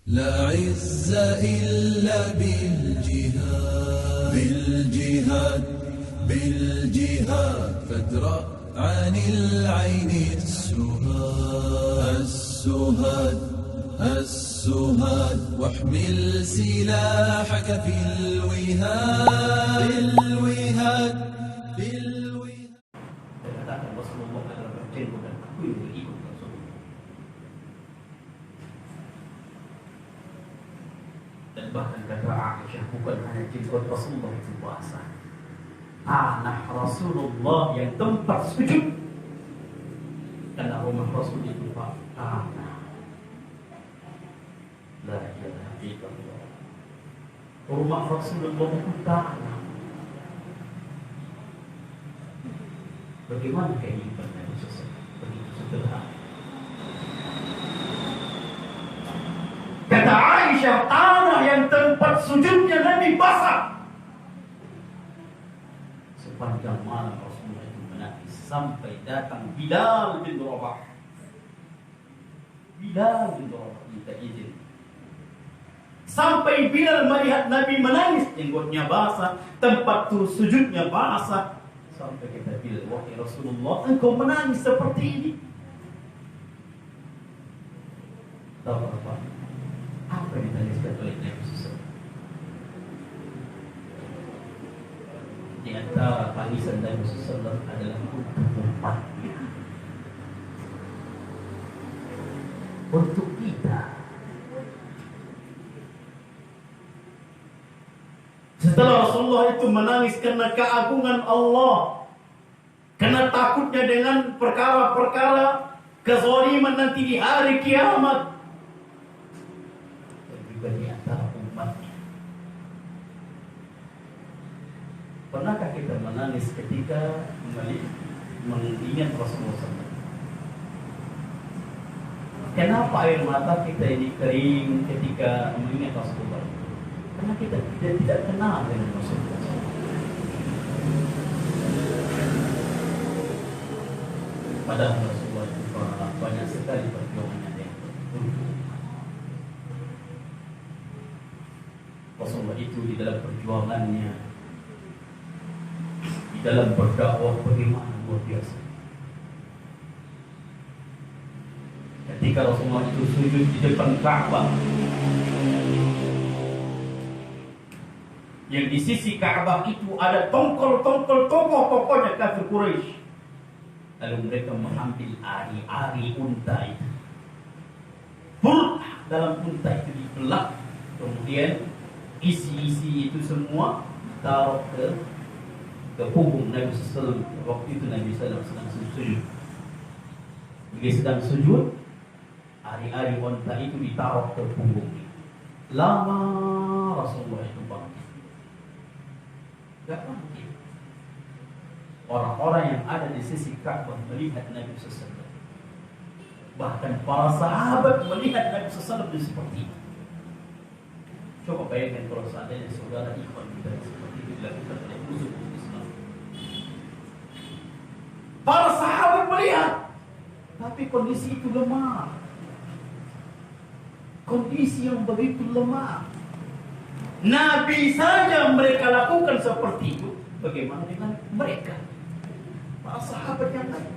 لا عز إلا بالجهاد بالجهاد فادرأ عن العين السهاد واحمل سلاحك في الوهاد Katakan Rasulullah adalah bertemu dan aku yang berikut Rasulullah. Dan bahkan kata Aisyah, bukan hanya jenggot Rasulullah itu basah, tanah Rasulullah yang tempat sujud, karena rumah Rasul itu tanah. La ilaha illallah. Rumah Rasulullah itu tanah. Bagaimana kehidupan Nabi SAW? Begitu sederhana. Kata Aisyah, tanah yang tempat sujudnya Nabi basah. Sepanjang malam Rasulullah itu menangis sampai datang Bilal bin Rabah. Bilal bin Rabah minta izin. Sampai Bilal melihat Nabi menangis, jenggotnya basah, tempat sujudnya basah. Sampai kita bilang, wahai Rasulullah, engkau menangis seperti ini. Tahu apa? Apa yang ditangiskan oleh Nabi SAW? Di antara tangisan Nabi SAW adalah untuk umatnya, untuk kita. Setelah Rasulullah itu menangis karena keagungan Allah, karena takutnya dengan perkara-perkara kezaliman nanti di hari kiamat, dan juga di antara umatnya. Pernahkah kita menangis ketika mengingat Rasulullah SAW? Kenapa air mata kita ini kering ketika mengingat Rasulullah? Karena kita tidak kenal dengan Rasulullah. Padahal Rasulullah itu banyak sekali perjuangannya dengan Rasulullah itu di dalam perjuangannya, di dalam berdakwah bagaimana luar biasa. Ketika Rasulullah itu sujud di depan Ka'bah, yang di sisi Ka'bah itu ada tongkol-tongkol tokoh-tokohnya kafir Quraisy. Lalu mereka mengambil ari-ari unta itu. Dalam unta itu dibelah, kemudian isi-isi itu semua ditaruh ke punggung Nabi SAW. Waktu itu Nabi SAW sedang sujud. Dia sedang sujud, ari-ari unta itu ditaruh ke punggungnya. Lama Rasulullah itu bangkit. Gak mungkin orang-orang yang ada di sisi Ka'bah melihat Nabi SAW. Bahkan para sahabat melihat Nabi SAW seperti itu. Coba bayangkan kalau seandainya saudara ikhwan kita seperti itu dilakukan oleh musuh Islam. Para sahabat melihat, tapi kondisi itu lemah. Kondisi yang begitu lemah. Nabi saja mereka lakukan seperti itu. Bagaimana dengan mereka? Para sahabat yang lain.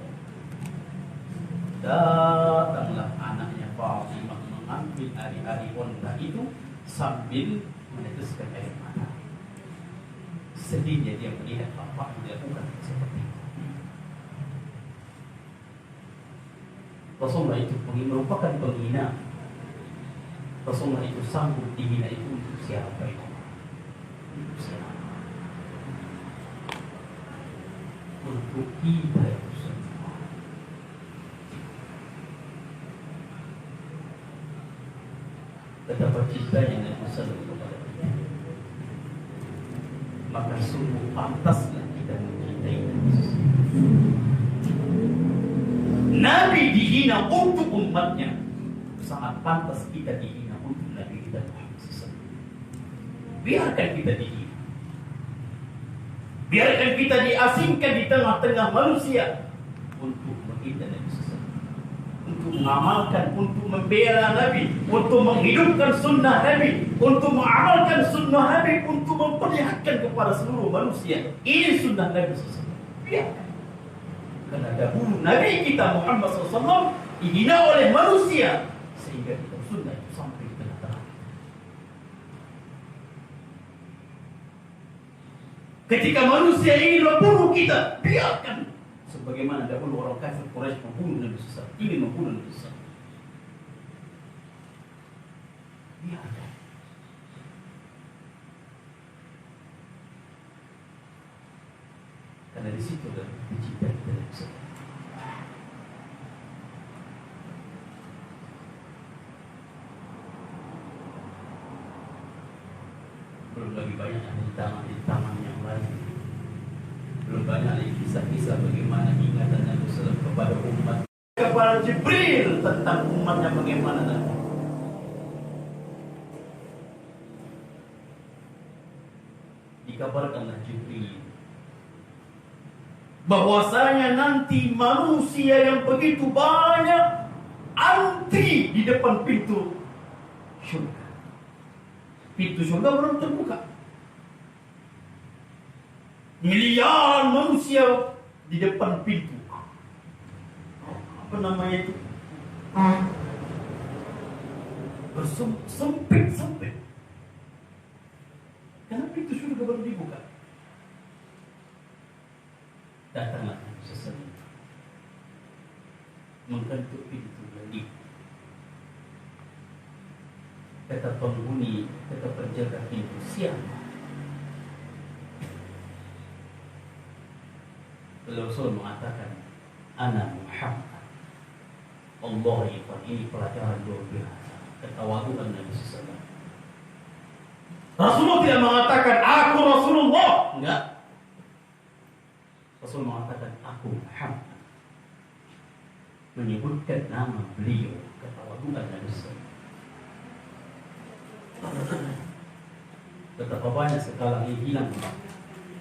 Datanglah anaknya Fatimah mengambil ari-ari unta itu sambil meneteskan air mata. Sedihnya dia melihat bapak dilakukan seperti itu. Rasulullah itu merupakan penghina. Rasulullah itu sanggup dihina itu untuk siapa itu? Untuk siapa? Untuk kita itu semua. Betapa cintanya Nabi SAW kepada kita. Maka sungguh pantaslah kita mencintai Nabi SAW. Nabi dihina untuk umatnya, sangat pantas kita dihina untuk Nabi kita Muhammad SAW. Biarkan kita dihina, biarkan kita diasingkan di tengah-tengah manusia untuk menghina Nabi SAW, untuk untuk mengamalkan, untuk membela Nabi, untuk menghidupkan sunnah Nabi, untuk mengamalkan sunnah Nabi, untuk memperlihatkan kepada seluruh manusia ini sunnah Nabi SAW. Biarkan. Karena dahulu Nabi kita Muhammad SAW dihina oleh manusia sehingga kita sunnah itu sampai ke tengah-tengah. Ketika manusia ingin membunuh kita, biarkan. Sebagaimana dahulu orang kafir Quraisy membunuh Nabi SAW, ingin membunuh Nabi SAW. Biarkan. Karena di situ adalah pencipta kita Nabi SAW. Belum lagi banyak di taman yang lain. Belum banyak lagi kisah-kisah bagaimana ingatan Nabi SAW kepada umat, kepada Jibril tentang umatnya bagaimana nanti. Dikabarkanlah Jibril bahwasanya nanti manusia yang begitu banyak antri di depan pintu surga. Pintu surga belum terbuka. Miliaran manusia di depan pintu. Apa namanya itu? Sempit. Karena pintu surga baru dibuka. Datanglah sesuatu mengketuk pintu lagi. Kata penghuni, kata penjaga pintu, siapa? Rasul mengatakan, Ana Muhammad. Allah ikhwan, ini pelajaran luar biasa. Ketawaduan Nabi SAW. Rasulullah tidak mengatakan, aku Rasulullah. Enggak. Rasul mengatakan, aku Muhammad. Menyebutkan nama beliau. Ketawaduan Nabi SAW. Betapa banyak sekarang ini hilang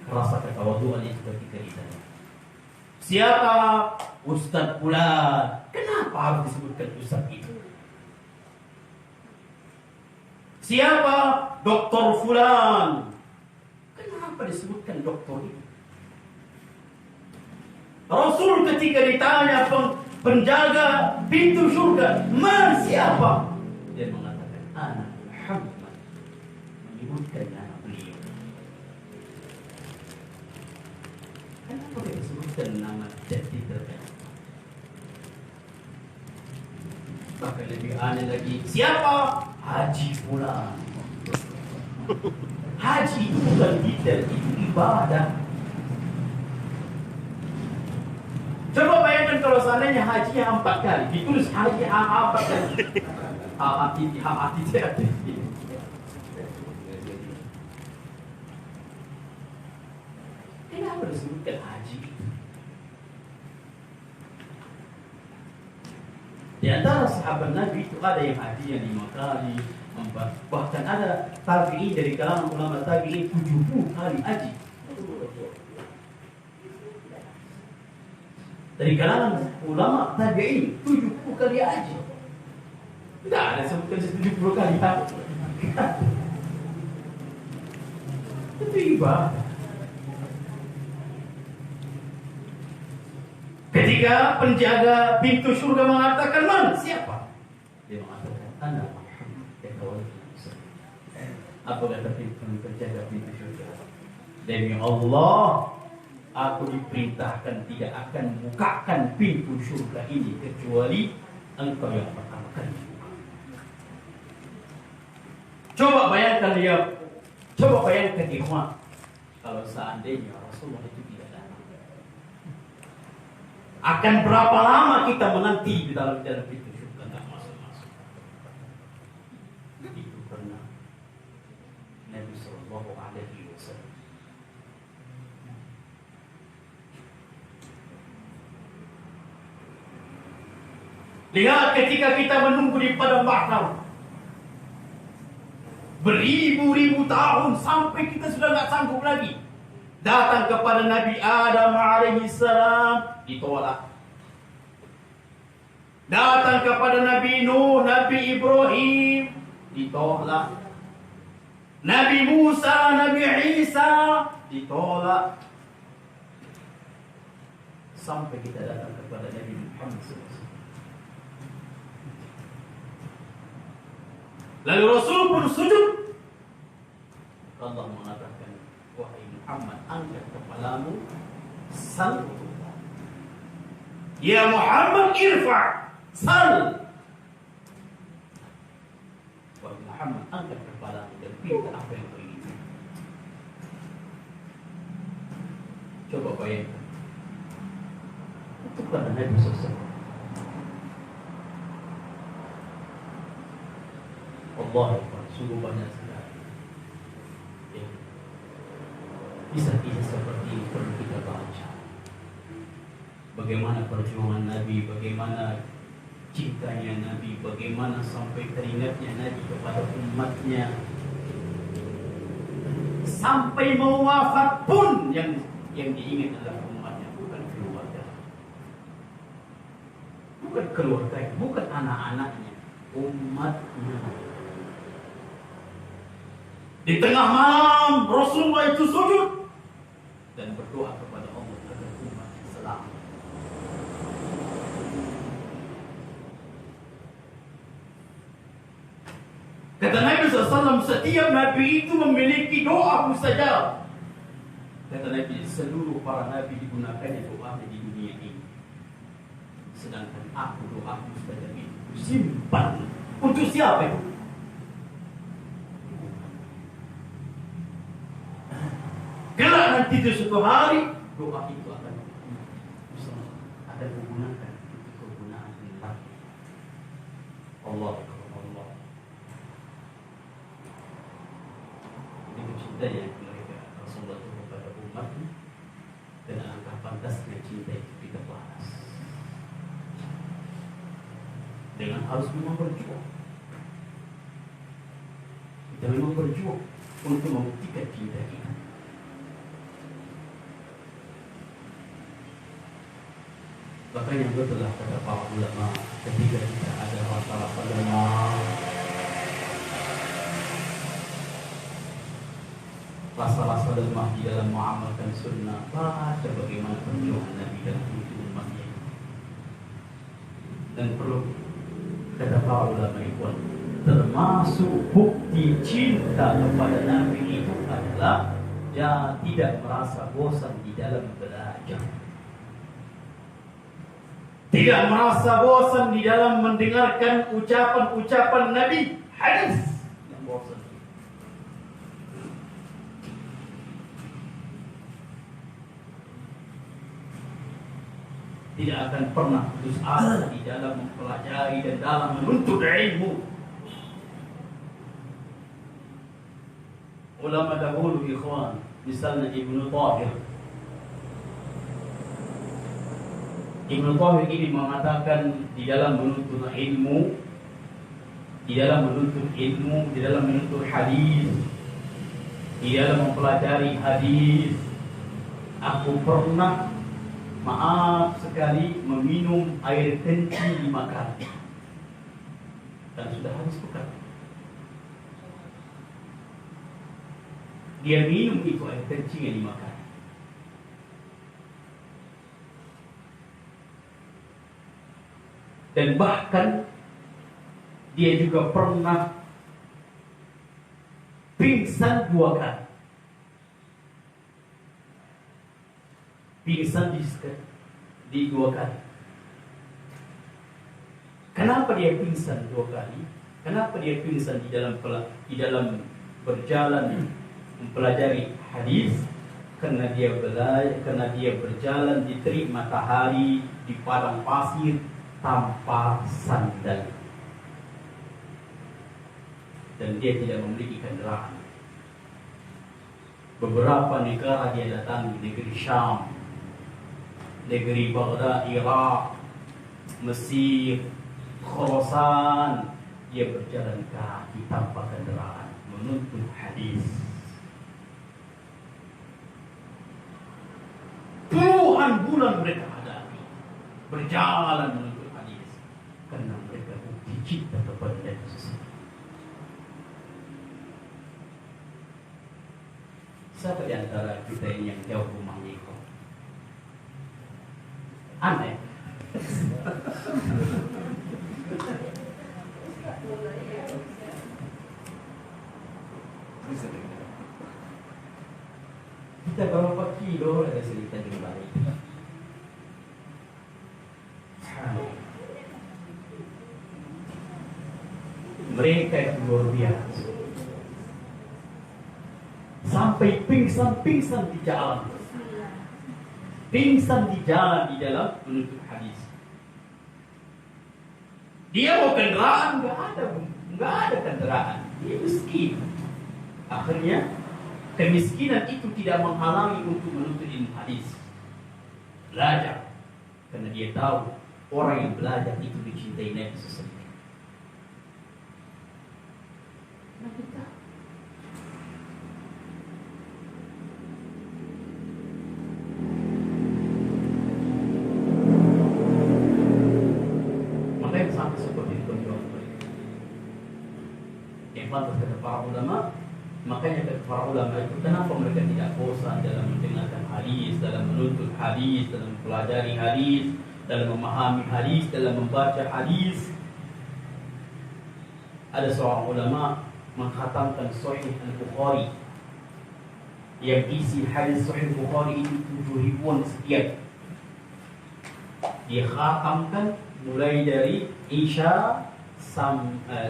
rasa ketawaduan itu ketika ditanya, siapa Ustaz Fulan? Kenapa harus disebutkan Ustaz itu? Siapa Doktor Fulan? Kenapa disebutkan doktor itu? Rasul ketika ditanya penjaga pintu surga, "Man siapa?" Dia mengatakan, "Ana Muhammad." Menyebutkan nama beliau. Kenapa dia disebutkan nama jati tertentu? Maka lebih aneh lagi, siapa? Haji Fulan. Haji itu bukan titel, itu ibadah. Coba bayangkan kalau seandainya haji yang 4 kali, ditulis haji 4 kali. Kenapa disebutkan haji? Di antara sahabat Nabi itu ada yang haji yang 5 kali, 4, bahkan ada tabi'in dari kalangan ulama tabi'in 70 kali haji. Dari kalangan ulama tabi'in 70 kali haji. Tidak ada sebutkan 70 kali haji. Itu ibadah. Ketika penjaga pintu surga mengatakan, "Man, siapa?" Dia mengatakan, "Ana Muhammad." Apa kata penjaga pintu surga? Demi Allah, aku diperintahkan tidak akan membukakan pintu surga ini kecuali engkau yang pertama kali. Coba bayangkan ikhwan, kalau seandainya Rasulullah itu tidak datang, akan berapa lama kita menanti di dalam pintu surga tidak masuk-masuk? Itu pernah Nabi Sallallahu Alaihi Wasallam. Lihat ketika kita menunggu di padang mahsyar beribu-ribu tahun sampai kita sudah tidak sanggup lagi. Datang kepada Nabi Adam alaihi salam, ditolak. Datang kepada Nabi Nuh, Nabi Ibrahim, ditolak. Nabi Musa, Nabi Isa, ditolak. Sampai kita datang kepada Nabi Muhammad SAW. Lalu Rasul pun sujud. Allah mengatakan, wahai Muhammad, angkat kepalamu, sal. Ya Muhammad, irfa', sal. Wahai Muhammad, angkat kepalamu dan minta apa yang kau inginkan. Coba bayangkan. Itu karena Nabi SAW. Allah sungguh banyak sekali kisah-kisah seperti ini perlu kita baca. Bagaimana perjuangan Nabi, bagaimana cintanya Nabi, bagaimana sampai teringatnya Nabi kepada umatnya, sampai mau wafat pun yang diingat adalah umatnya, bukan keluarga, bukan keluarganya, bukan anak-anaknya, umatnya. Di tengah malam Rasulullah itu sujud dan berdoa kepada Allah agar umat selamat. Kata Nabi SAW, setiap Nabi itu memiliki doa mustajab. Kata Nabi, seluruh para Nabi digunakannya doanya di dunia ini. Sedangkan aku doa mustajab itu simpan. Untuk siapa itu? Kelak nanti di suatu hari doa itu akan digunakan untuk kegunaan Allah. Allah. Ini cintanya mereka Rasulullah itu kepada umatnya, dan alangkah pantasnya cinta itu kita balas dengan harus memang berjuang. Kita memang berjuang untuk membuktikan cinta kita. Makanya betul kata para ulama, ketika kita ada rasa-rasa lemah, rasa-rasa lemah di dalam mengamalkan sunnah, baca bagaimana perjuangan Nabi dalam hidup umatnya. Dan perlu kata para ulama ikhwan, termasuk bukti cinta kepada Nabi itu adalah dia tidak merasa bosan di dalam belajar. Tidak merasa bosan di dalam mendengarkan ucapan-ucapan Nabi, hadis yang bosan. Tidak akan pernah putus asa di dalam mempelajari dan dalam menuntut ilmu. Ulama dahulu ikhwan, misalnya Ibnu Tahir. Ibnu Tahir ini mengatakan di dalam menuntut ilmu, di dalam menuntut hadis, di dalam mempelajari hadis, aku pernah, maaf sekali, meminum air kencing 5 kali dan sudah habis pekan. Dia minum itu air kencingnya 5 kali. Dan bahkan dia juga pernah pingsan 2 kali. Pingsan di 2 kali. Kenapa dia pingsan 2 kali? Kenapa dia pingsan di dalam berjalan mempelajari hadis? Karena dia berjalan di terik matahari di padang pasir tanpa sandal, dan dia tidak memiliki kendaraan. Beberapa negara dia datangi, negeri Syam, negeri Baghdad, Irak, Mesir, Khorasan. Dia berjalan kaki tanpa kendaraan menuntut hadis. Puluhan bulan mereka hadapi berjalan menuntut hadis. cinta kepada Nabi SAW. Siapa di antara kita ini yang jauh rumahnya itu? Aneh. Kita berapa kilo ada cerita di Bali? Mereka itu luar biasa. Sampai pingsan di jalan. Pingsan di jalan di dalam menuntut hadis. Dia mau kendaraan, nggak ada kendaraan. Dia miskin. Akhirnya kemiskinan itu tidak menghalangi untuk menuntut ilmu hadis. Belajar, karena dia tahu orang yang belajar itu dicintai Nabi SAW. Makanya sampai seperti itu perjuangan mereka. Yang pantas kata para ulama, makanya kata para ulama itu kenapa mereka tidak bosan dalam mendengarkan hadis, dalam menuntut hadis, dalam mempelajari hadis, dalam memahami hadis, dalam membaca hadis. Ada seorang ulama mengkhatamkan Sahih Al-Bukhari yang isi hadis Sahih Al-Bukhari itu 7.000-an setiap. Dia khatamkan mulai dari Isya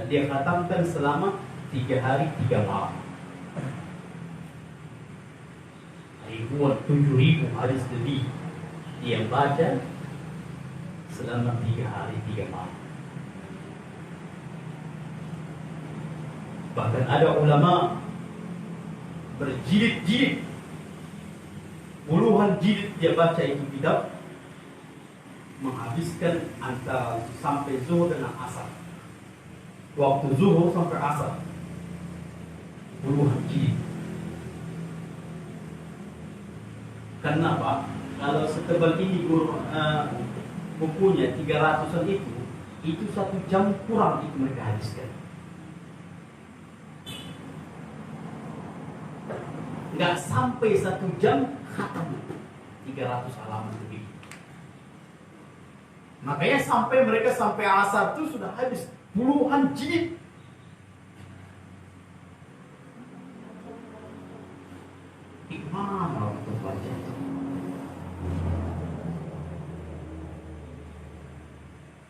dia khatamkan selama 3 hari 3 malam. Ribuan 7.000 hadis lebih dia baca selama 3 hari 3 malam. Bahkan ada ulama berjilid-jilid, puluhan jilid dia baca itu kitab, menghabiskan antara sampai zuhur dengan asar. Waktu zuhur sampai asar, puluhan jilid. Kenapa? Kalau setebal ini bukunya 300-an itu 1 jam kurang itu mereka habiskan. Nggak sampai 1 jam khatam 300 halaman lebih. Makanya mereka sampai asar itu sudah habis puluhan jilid. Gimana orang baca itu?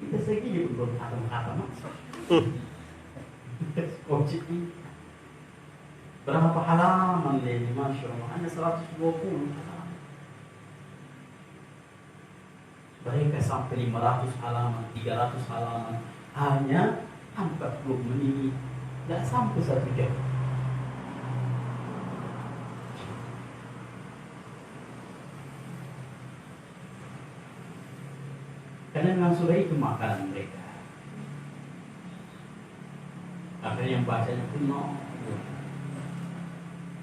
Kita segini belum khatam-khatam. Kocik ini. Berapa halaman ini? Masya Allah, hanya 120 halaman. Mereka sampai 500 halaman, 300 halaman, hanya 40 menit, tidak sampai 1 jam. Karena memang sudah itu makanan mereka. Akhirnya yang bacanya pun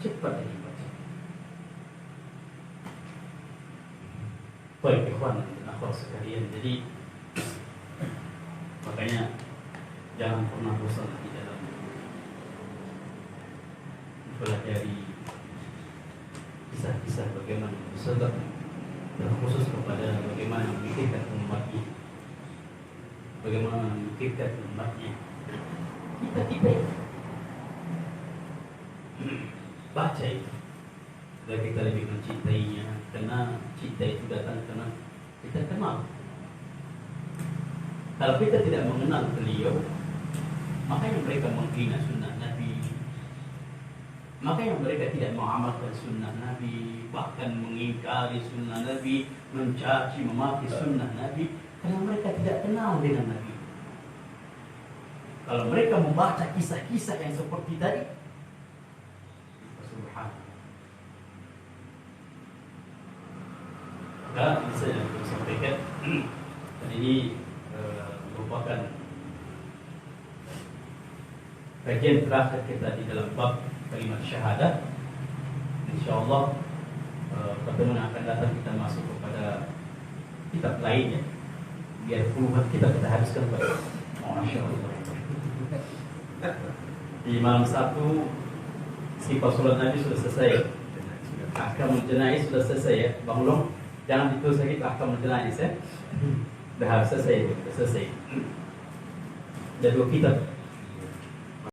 cepat ini baca. Baik ikhwan dan akhwat sekalian, jadi makanya jangan pernah bosan di dalam mempelajari kisah-kisah bagaimana bersedekah, terkhusus kepada bagaimana memikirkan umatnya, bagaimana memikirkan umatnya. Kita baca itu supaya kita lebih mencintainya, karena cinta itu datang karena kita kenal. Kalau kita tidak mengenal beliau, makanya mereka menghina sunnah Nabi, makanya mereka tidak mengamalkan sunnah Nabi, bahkan mengingkari sunnah Nabi, mencaci memaki sunnah Nabi, karena mereka tidak kenal dengan Nabi. Kalau mereka membaca kisah-kisah yang seperti tadi, maka bisa yang saya sampaikan dan ini merupakan kajian terakhir kita di dalam bab kalimat syahadat. InsyaAllah pertemuan akan datang kita masuk kepada kitab lainnya, biar puluhan kita habiskan pada Masya Allah. Di malam satu sifat sholat Nabi sudah selesai. Ahkamul Janaiz sudah selesai ya. Bang Long, jangan ditulis lagi Ahkamul Janaiz ya. Dah harus selesai, dah selesai. Ada 2 kitab